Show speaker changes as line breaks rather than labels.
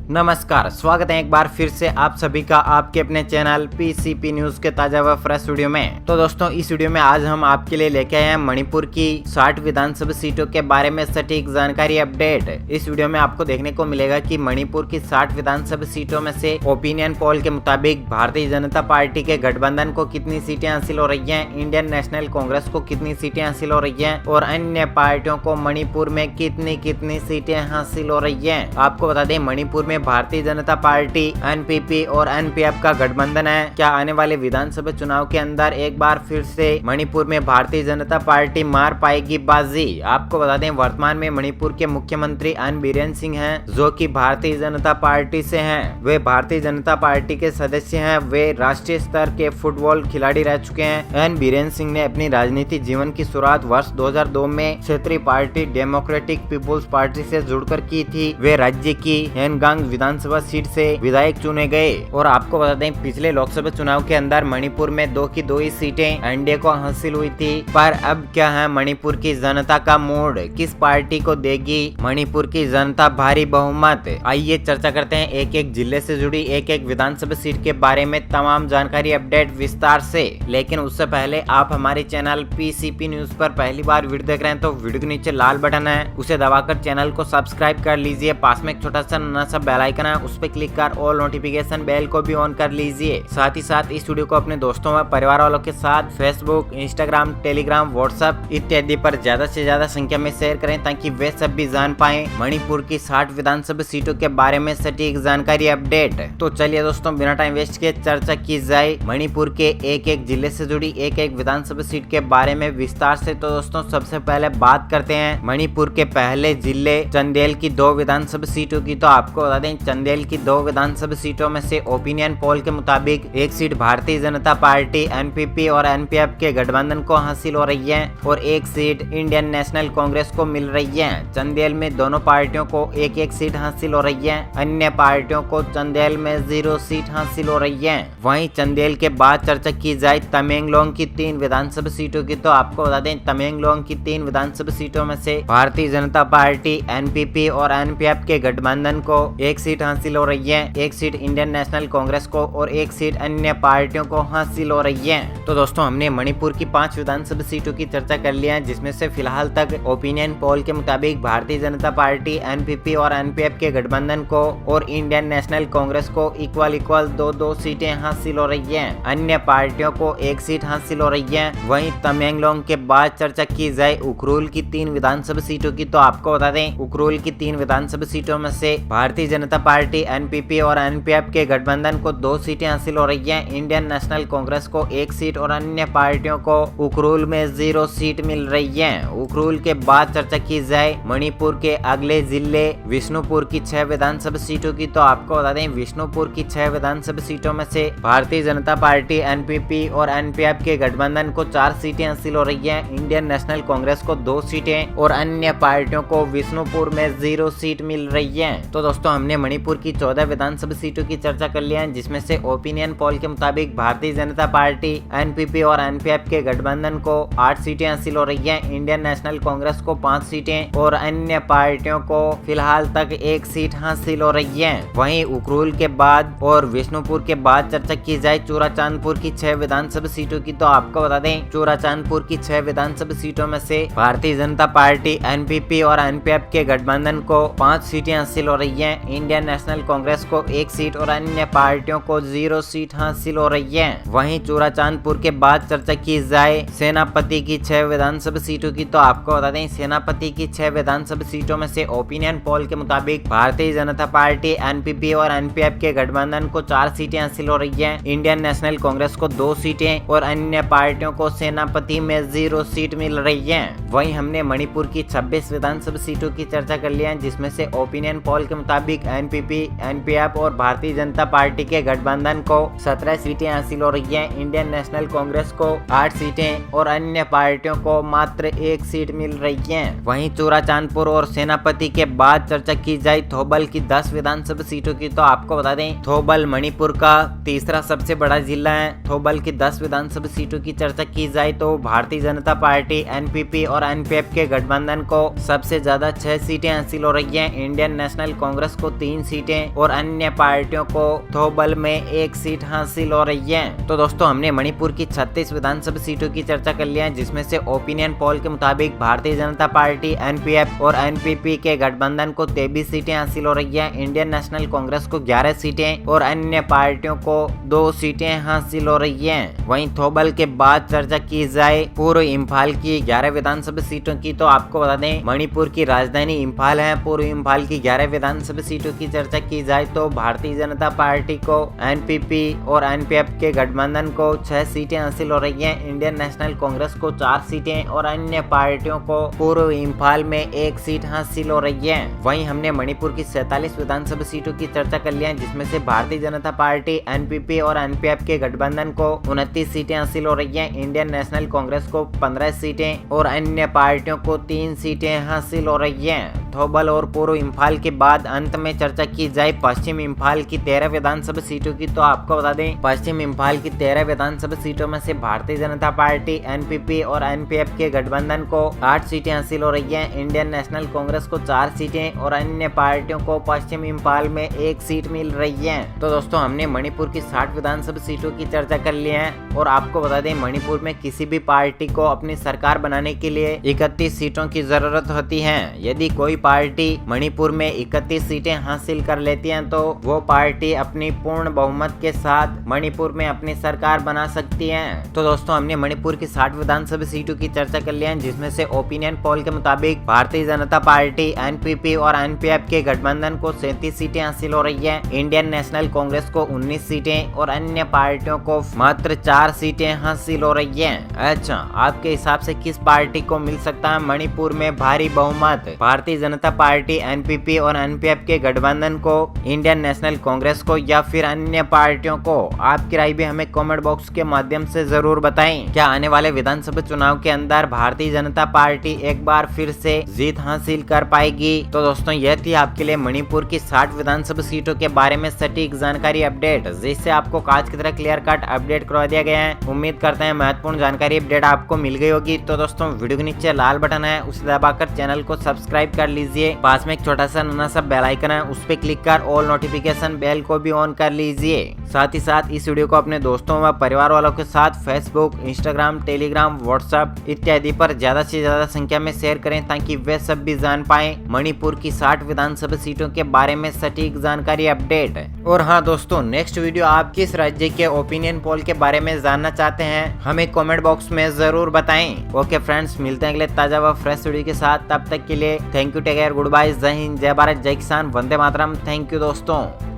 नमस्कार, स्वागत है एक बार फिर से आप सभी का आपके अपने चैनल पीसीपी न्यूज के ताजा व फ्रेश वीडियो में। तो दोस्तों, इस वीडियो में आज हम आपके लिए लेके आए हैं मणिपुर की 60 विधानसभा सीटों के बारे में सटीक जानकारी अपडेट। इस वीडियो में आपको देखने को मिलेगा कि मणिपुर की 60 विधानसभा सीटों में से ओपिनियन पोल के मुताबिक भारतीय जनता पार्टी के गठबंधन को कितनी सीटें हासिल हो रही है, इंडियन नेशनल कांग्रेस को कितनी सीटें हासिल हो रही है और अन्य पार्टियों को मणिपुर में कितनी सीटें हासिल हो रही है। आपको बता दें, मणिपुर में भारतीय जनता पार्टी, एनपीपी और एनपीएफ का गठबंधन है। क्या आने वाले विधानसभा चुनाव के अंदर एक बार फिर से मणिपुर में भारतीय जनता पार्टी मार पाएगी बाजी? आपको बता दें, वर्तमान में मणिपुर के मुख्यमंत्री एन बीरेन सिंह हैं, जो कि भारतीय जनता पार्टी से हैं। वे भारतीय जनता पार्टी के सदस्य हैं। वे राष्ट्रीय स्तर के फुटबॉल खिलाड़ी रह चुके हैं। एन बीरेन सिंह ने अपनी राजनीतिक जीवन की शुरुआत वर्ष 2002 में क्षेत्रीय पार्टी डेमोक्रेटिक पीपुल्स पार्टी से जुड़कर की थी। वे राज्य की हेनगांग विधानसभा सीट से विधायक चुने गए। और आपको बता दें, पिछले लोकसभा चुनाव के अंदर मणिपुर में 2 की 2 ही सीटें एनडीए को हासिल हुई थी। पर अब क्या है मणिपुर की जनता का मूड? किस पार्टी को देगी मणिपुर की जनता भारी बहुमत? आइए चर्चा करते हैं एक एक जिले से जुड़ी एक एक विधानसभा सीट के बारे में तमाम जानकारी अपडेट विस्तार से। लेकिन उससे पहले आप हमारे चैनल पीसीपी न्यूज पर पहली बार वीडियो देख रहे हैं तो वीडियो के नीचे लाल बटन है, उसे दबाकर चैनल को सब्सक्राइब कर लीजिए। पास में एक छोटा सा नन्हा सा बेल आइकन है, उस पर क्लिक कर ऑल नोटिफिकेशन बेल को भी ऑन कर लीजिए। साथ ही साथ इस वीडियो को अपने दोस्तों व परिवार वालों के साथ फेसबुक, इंस्टाग्राम, टेलीग्राम, व्हाट्सएप इत्यादि पर ज्यादा से ज्यादा संख्या में शेयर करें ताकि वे सब भी जान पाए मणिपुर की 60 विधानसभा सीटों के बारे में सटीक जानकारी अपडेट। तो चलिए दोस्तों, बिना टाइम वेस्ट किए चर्चा की जाए मणिपुर के एक एक जिले से जुड़ी एक एक विधानसभा सीट के बारे में विस्तार से। तो दोस्तों, सबसे पहले बात करते हैं मणिपुर के पहले जिले चंदेल की 2 विधानसभा सीटों की। तो आपको बता दें, चंदेल की 2 विधानसभा सीटों में से ओपिनियन पोल के मुताबिक एक seat Bharatiya Janata party, NPP और एनपीएफ के गठबंधन को हासिल हो रही है और एक सीट इंडियन नेशनल कांग्रेस को मिल रही है। चंदेल में दोनों पार्टियों को एक एक सीट हासिल हो रही है। अन्य पार्टियों को चंदेल में 0 सीट हासिल हो रही है। वहीं चंदेल के बाद चर्चा की जाए तमेंगलोंग की 3 विधानसभा सीटों की। तो आपको बता दें, तमेंगलोंग की 3 विधानसभा सीटों में से भारतीय जनता पार्टी, एनपीपी और एनपीएफ के गठबंधन को एक सीट हासिल हो रही है। एक सीट इंडियन नेशनल कांग्रेस को और एक सीट अन्य पार्टियों को हासिल हो रही है। तो दोस्तों, हमने मणिपुर की 5 विधानसभा सीटों की चर्चा कर लिया है, जिसमें से फिलहाल तक ओपिनियन पोल के मुताबिक भारतीय जनता पार्टी, एनपीपी और एनपीएफ के गठबंधन को और इंडियन नेशनल कांग्रेस को इक्वल 2 सीटें हासिल हो रही है। अन्य पार्टियों को एक सीट हासिल हो रही है। वहीं तमेंगलोंग के बाद चर्चा की जाए उखरुल की 3 विधानसभा सीटों की। तो आपको बता दें, उखरुल की 3 विधानसभा सीटों में से भारतीय जनता पार्टी, एनपीपी और एनपीएफ के गठबंधन को 2 सीटें हासिल हो रही हैं। इंडियन नेशनल कांग्रेस को 1 सीट और अन्य पार्टियों को उखरुल में 0 सीट मिल रही है। उखरुल के बाद चर्चा की जाए मणिपुर के अगले जिले विष्णुपुर की 6 विधानसभा सीटों की। तो आपको बता दें, विष्णुपुर की 6 विधानसभा सीटों में से भारतीय जनता पार्टी, एनपीपी और एनपीएफ के गठबंधन को 4 सीटें हासिल हो रही है। इंडियन नेशनल कांग्रेस को 2 सीटें और अन्य पार्टियों को विष्णुपुर में 0 सीट मिल रही है। तो दोस्तों, हमने मणिपुर की 14 विधानसभा सीटों की चर्चा कर लिया है, जिसमें से ओपिनियन पोल के मुताबिक भारतीय जनता पार्टी, एनपीपी और एनपीएफ के गठबंधन को 8 सीटें हासिल हो रही है। इंडियन नेशनल कांग्रेस को 5 सीटें और अन्य पार्टियों को फिलहाल तक 1 सीट हासिल हो रही है। वहीं उखरुल के बाद और विष्णुपुर के बाद चर्चा की जाए चूराचांदपुर की 6 विधानसभा सीटों की। तो आपको बता दें, चूराचांदपुर की 6 विधानसभा सीटों में से भारतीय जनता पार्टी, एनपीपी और एनपीएफ के गठबंधन को 5 सीटें हासिल हो रही है। इंडियन नेशनल कांग्रेस को 1 सीट और अन्य पार्टियों को 0 सीट हासिल हो रही है। वहीं चूराचांदपुर के बाद चर्चा की जाए सेनापति की 6 विधानसभा सीटों की। तो आपको बता दें, सेनापति की 6 विधानसभा सीटों में से ओपिनियन पोल के मुताबिक भारतीय जनता पार्टी, एनपीपी और एनपीएफ के गठबंधन को 4 सीटें हासिल हो रही है। इंडियन नेशनल कांग्रेस को 2 सीटें और अन्य पार्टियों को सेनापति में 0 सीट मिल रही है। वहीं हमने मणिपुर की 26 विधानसभा सीटों की चर्चा कर लिया है, जिसमें से ओपिनियन पोल के मुताबिक एनपीपी, एनपीएफ और भारतीय जनता पार्टी के गठबंधन को 17 सीटें हासिल हो रही है। इंडियन नेशनल कांग्रेस को 8 सीटें और अन्य पार्टियों को मात्र 1 सीट मिल रही है। वहीं चूराचांदपुर और सेनापति के बाद चर्चा की जाए थौबल की 10 विधानसभा सीटों की। तो आपको बता दें, थौबल मणिपुर का तीसरा सबसे बड़ा जिला है। थौबल की 10 विधानसभा सीटों की चर्चा की जाए तो भारतीय जनता पार्टी, एनपीपी और एनपीएफ के गठबंधन को सबसे ज्यादा 6 सीटें हासिल हो रही है। इंडियन नेशनल कांग्रेस को 3 सीटें और अन्य पार्टियों को थोबल में 1 सीट हासिल हो रही है। तो दोस्तों हमने मणिपुर की 36 विधानसभा सीटों की चर्चा कर लिया है, जिसमें से ओपिनियन पोल के मुताबिक भारतीय जनता पार्टी, एनपीएफ और एनपीपी के गठबंधन को 23 सीटें हासिल हो रही है, इंडियन नेशनल कांग्रेस को 11 सीटें और अन्य पार्टियों को 2 सीटें हासिल हो रही हैं। वहीं थोबल के बाद चर्चा की जाए पूर्व इम्फाल की 11 विधानसभा सीटों की, तो आपको बता दें मणिपुर की राजधानी इम्फाल है। पूर्व इम्फाल की 11 विधानसभा सीटों की चर्चा की जाए तो भारतीय जनता पार्टी को, एनपीपी और एनपीएफ के गठबंधन को 6 सीटें हासिल हो रही हैं, इंडियन नेशनल कांग्रेस को 4 सीटें और अन्य पार्टियों को पूर्व इम्फाल में 1 सीट हासिल हो रही है। वहीं हमने मणिपुर की 47 विधानसभा सीटों की चर्चा कर लिया है, जिसमें से भारतीय जनता पार्टी, एनपीपी और एनपीएफ के गठबंधन को 29 सीटें हासिल हो रही हैं, इंडियन नेशनल कांग्रेस को 15 सीटें और अन्य पार्टियों को 3 सीटें हासिल हो रही हैं। थोबल और पूर्व इम्फाल के बाद अंत में चर्चा की जाए पश्चिम इम्फाल की 13 विधानसभा सीटों की, तो आपको बता दें पश्चिम इम्फाल की 13 विधानसभा सीटों में से भारतीय जनता पार्टी, एनपीपी और एनपीएफ के गठबंधन को 8 सीटें हासिल हो रही हैं, इंडियन नेशनल कांग्रेस को 4 सीटें और अन्य पार्टियों को पश्चिम इम्फाल में 1 सीट मिल रही है। तो दोस्तों हमने मणिपुर की 60 विधानसभा सीटों की चर्चा कर ली है और आपको बता दें मणिपुर में किसी भी पार्टी को अपनी सरकार बनाने के लिए 31 सीटों की जरूरत होती है। यदि कोई पार्टी मणिपुर में 31 सीटें हासिल कर लेती है तो वो पार्टी अपनी पूर्ण बहुमत के साथ मणिपुर में अपनी सरकार बना सकती है। तो दोस्तों हमने मणिपुर की 60 विधानसभा सीटों की चर्चा कर ली है, जिसमें से ओपिनियन पोल के मुताबिक भारतीय जनता पार्टी, एनपीपी और एनपीएफ के गठबंधन को 37 सीटें हासिल हो रही है, इंडियन नेशनल कांग्रेस को 19 सीटें और अन्य पार्टियों को मात्र 4 सीटें हासिल हो रही है। अच्छा, आपके हिसाब से किस पार्टी को मिल सकता है मणिपुर में भारी बहुमत? भारतीय जनता पार्टी, एनपीपी और एनपीएफ के गठबंधन को, इंडियन नेशनल कांग्रेस को या फिर अन्य पार्टियों को? आपकी राय भी हमें कमेंट बॉक्स के माध्यम से जरूर बताएं। क्या आने वाले विधानसभा चुनाव के अंदर भारतीय जनता पार्टी एक बार फिर से जीत हासिल कर पाएगी? तो दोस्तों यह थी आपके लिए मणिपुर की 60 विधानसभा सीटों के बारे में सटीक जानकारी अपडेट, जिससे आपको कांच की तरह क्लियर कट अपडेट करवा दिया गया है। उम्मीद करते हैं महत्वपूर्ण जानकारी अपडेट आपको मिल गई होगी। तो दोस्तों वीडियो के नीचे लाल बटन है, उसे दबाकर चैनल को सब्सक्राइब कर लीजिए। पास में एक छोटा सा नन्हा सा बेल आइकन है, उस पर क्लिक कर ऑल नोटिफिकेशन बेल को भी ऑन कर लीजिए। साथ ही साथ इस वीडियो को अपने दोस्तों व परिवार वालों के साथ फेसबुक, इंस्टाग्राम, टेलीग्राम, व्हाट्सएप इत्यादि पर ज्यादा से ज्यादा संख्या में शेयर करें, ताकि वे सब भी जान पाए मणिपुर की 60 विधानसभा सीटों के बारे में सटीक जानकारी अपडेट। और हाँ दोस्तों, नेक्स्ट वीडियो आप किस राज्य के ओपिनियन पोल के बारे में जानना चाहते हैं हमें कमेंट बॉक्स में जरूर बताएं। ओके फ्रेंड्स, मिलते हैं अगले ताजा व फ्रेश वीडियो के साथ। तब तक के लिए thank you, take care, good bye, जय हिंद, जय भारत, जय किसान, वंदे मातरम। थैंक यू दोस्तों।